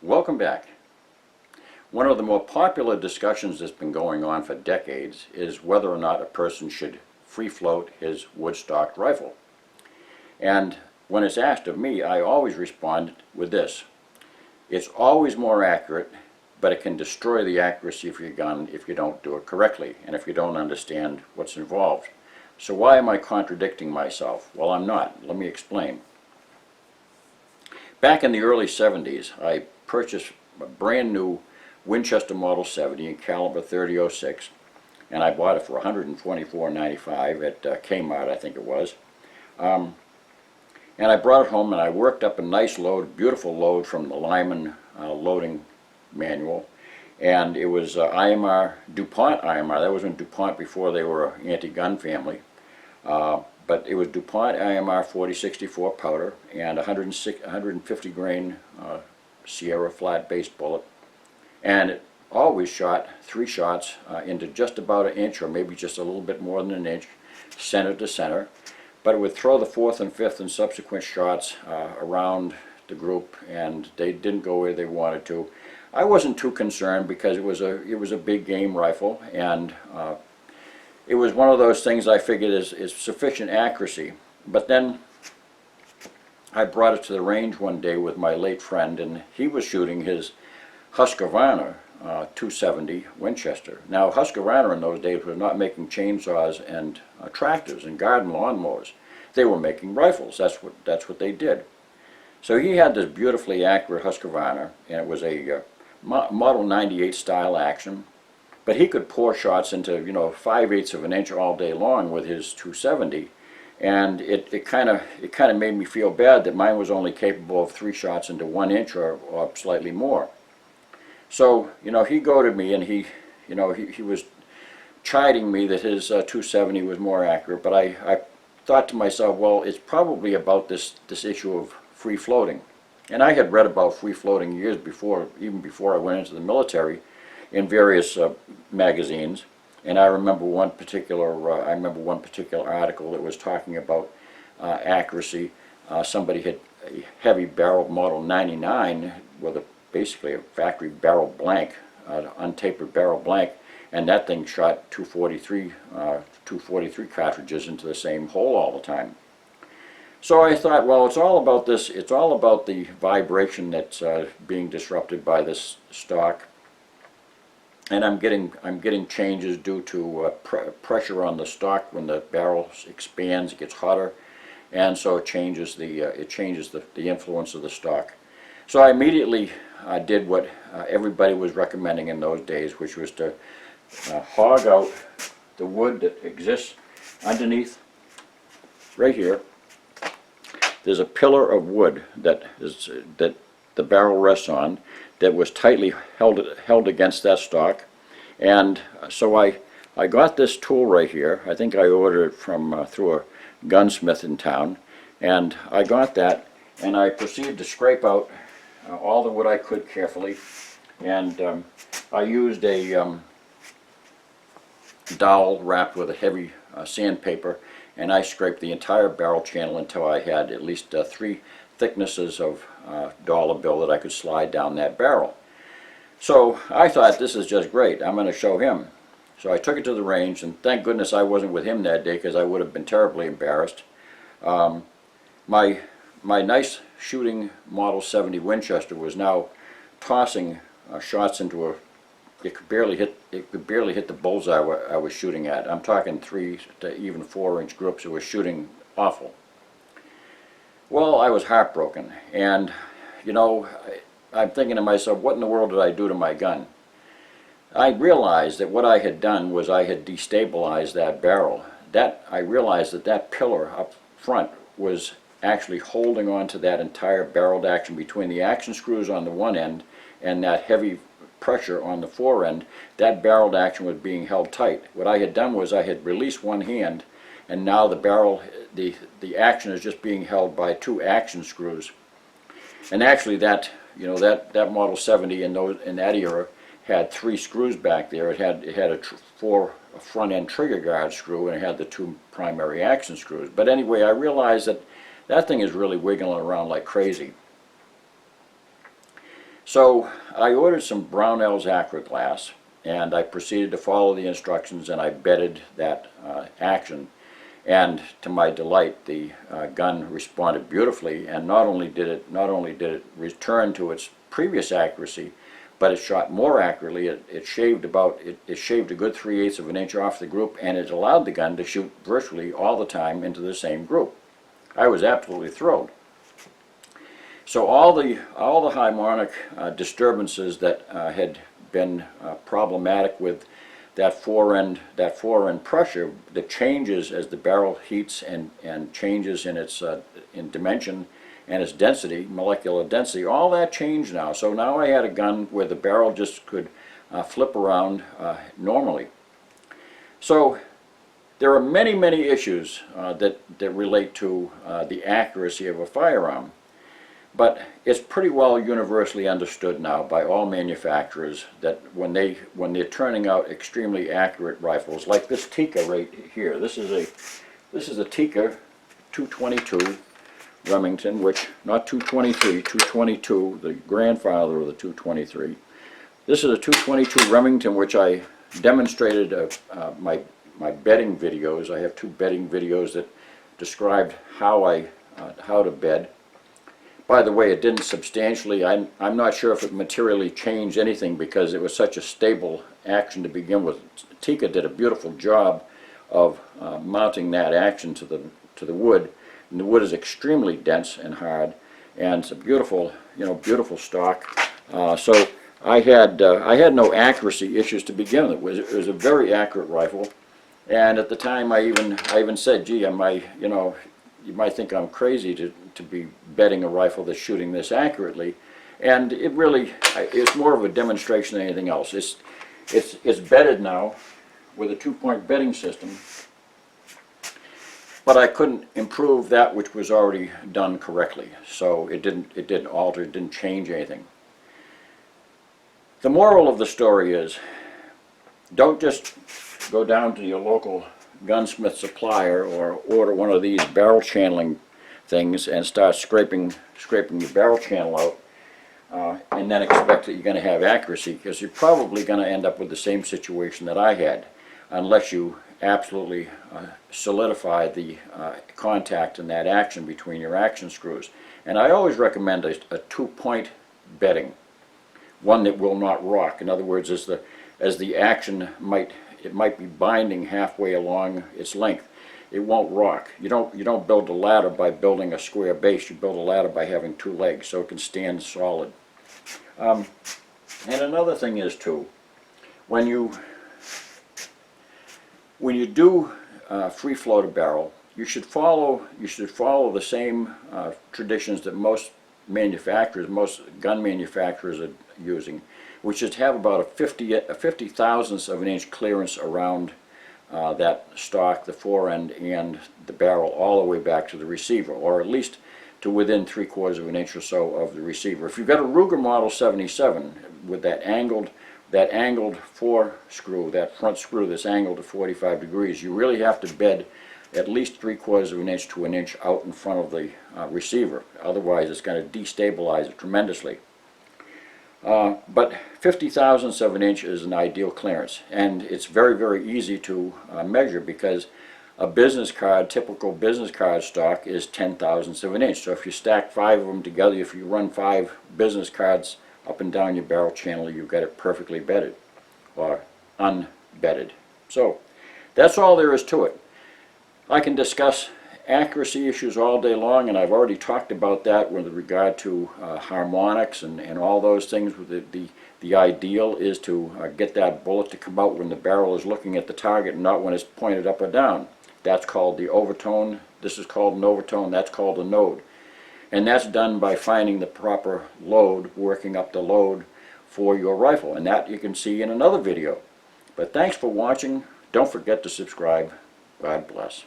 Welcome back. One of the more popular discussions that's been going on for decades is whether or not a person should free float his wood-stocked rifle. And when it's asked of me, I always respond with this. It's always more accurate, but it can destroy the accuracy of your gun if you don't do it correctly and if you don't understand what's involved. So why am I contradicting myself? Well, I'm not. Let me explain. Back in the early 70s, I purchased a brand new Winchester Model 70 in caliber .30-06, and I bought it for $124.95 at Kmart, I think it was. And I brought it home and I worked up a nice load, beautiful load from the Lyman loading manual. And it was IMR, DuPont IMR. That was when DuPont, before they were an anti-gun family. But it was DuPont IMR 4064 powder and 150 grain Sierra flat-based bullet. And it always shot 3 shots into just about an inch, or maybe just a little bit more than an inch, center to center. But it would throw the 4th and 5th and subsequent shots around the group, and they didn't go where they wanted to. I wasn't too concerned because it was a big game rifle, and it was one of those things I figured is sufficient accuracy. But then I brought it to the range one day with my late friend, and he was shooting his Husqvarna 270 Winchester. Now, Husqvarna in those days was not making chainsaws and tractors and garden lawnmowers. They were making rifles. That's what they did. So he had this beautifully accurate Husqvarna, and it was a Model 98 style action. But he could pour shots into 5/8 of an inch all day long with his 270, and it kind of made me feel bad that mine was only capable of 3 shots into 1 inch or slightly more. So he goaded me, and he was chiding me that his 270 was more accurate. But I thought to myself, well, it's probably about this issue of free floating, and I had read about free floating years before, even before I went into the military, in various magazines. And I remember one particular article that was talking about accuracy. Somebody had a heavy barrel Model 99 with basically a factory barrel blank, untapered barrel blank, and that thing shot 243 cartridges into the same hole all the time. So I thought, well, it's all about this. It's all about the vibration that's being disrupted by this stock. And I'm getting changes due to pressure on the stock. When the barrel expands, it gets hotter, and so it changes the influence of the stock. So I immediately did what everybody was recommending in those days, which was to hog out the wood that exists underneath. Right here, there's a pillar of wood that the barrel rests on, that was tightly held against that stock. And so I got this tool right here. I think I ordered it from through a gunsmith in town, and I got that, and I proceeded to scrape out all the wood I could carefully, and I used a dowel wrapped with a heavy sandpaper, and I scraped the entire barrel channel until I had at least 3 thicknesses of dollar bill that I could slide down that barrel. So I thought, this is just great. I'm going to show him. So I took it to the range, and thank goodness I wasn't with him that day, because I would have been terribly embarrassed. My nice shooting Model 70 Winchester was now tossing shots into it could barely hit the bullseye I was shooting at. I'm talking 3 to even 4-inch groups. It was shooting awful. Well, I was heartbroken, and I'm thinking to myself, what in the world did I do to my gun? I realized that what I had done was I had destabilized that barrel. I realized that pillar up front was actually holding on to that entire barreled action between the action screws on the one end and that heavy pressure on the fore end. That barreled action was being held tight. What I had done was I had released one hand, and now the barrel, the action is just being held by 2 action screws. And actually that Model 70 in that era had 3 screws back there. It had a front end trigger guard screw, and it had the 2 primary action screws. But anyway, I realized that thing is really wiggling around like crazy. So I ordered some Brownell's Acra glass, and I proceeded to follow the instructions, and I bedded that action. And to my delight, the gun responded beautifully, and not only did it return to its previous accuracy, but it shot more accurately. It shaved a good 3/8 of an inch off the group, and it allowed the gun to shoot virtually all the time into the same group. I was absolutely thrilled. So all the harmonic disturbances that had been problematic with that fore-end pressure, that changes as the barrel heats and changes in its in dimension and its density, molecular density, all that changed now. So now I had a gun where the barrel just could flip around normally. So there are many, many issues that relate to the accuracy of a firearm. But it's pretty well universally understood now by all manufacturers that when they're turning out extremely accurate rifles, like this Tikka right here. This is a Tikka 222 Remington, which not 223, 222, the grandfather of the 223. This is a 222 Remington, which I demonstrated my bedding videos. I have 2 bedding videos that described how to bed. By the way, it didn't substantially, I'm not sure if it materially changed anything because it was such a stable action to begin with. Tikka did a beautiful job of mounting that action to the wood, and the wood is extremely dense and hard, and it's a beautiful, beautiful stock. So I had no accuracy issues to begin with. It was a very accurate rifle, and at the time I even said, gee, you might think I'm crazy to be bedding a rifle that's shooting this accurately, and it's more of a demonstration than anything else. It's bedded now with a 2-point bedding system, but I couldn't improve that which was already done correctly. So it didn't alter, it didn't change anything. The moral of the story is, don't just go down to your local gunsmith supplier or order one of these barrel channeling things and start scraping your barrel channel out and then expect that you're going to have accuracy, because you're probably going to end up with the same situation that I had, unless you absolutely solidify the contact and that action between your action screws. And I always recommend a 2-point bedding, one that will not rock. In other words, as the action might be binding halfway along its length, it won't rock. You don't build a ladder by building a square base. You build a ladder by having 2 legs so it can stand solid. And another thing is too, when you do free float a barrel, you should follow the same traditions that most gun manufacturers are using, which is to have about a 50 thousandths of an inch clearance around that stock, the fore-end, and the barrel, all the way back to the receiver, or at least to within 3/4 of an inch or so of the receiver. If you've got a Ruger Model 77 with that angled fore screw, that front screw that's angled at 45 degrees, you really have to bed at least 3/4 of an inch to an inch out in front of the receiver. Otherwise, it's going to destabilize it tremendously. But 50 thousandths of an inch is an ideal clearance, and it's very, very easy to measure, because a typical business card stock is 10 thousandths of an inch. So if you stack 5 of them together, if you run 5 business cards up and down your barrel channel, you've got it perfectly bedded, or unbedded. So that's all there is to it. I can discuss accuracy issues all day long, and I've already talked about that with regard to harmonics and all those things. The ideal is to get that bullet to come out when the barrel is looking at the target, and not when it's pointed up or down. That's called the overtone. This is called an overtone. That's called a node. And that's done by finding the proper load, working up the load for your rifle. And that you can see in another video. But thanks for watching. Don't forget to subscribe. God bless.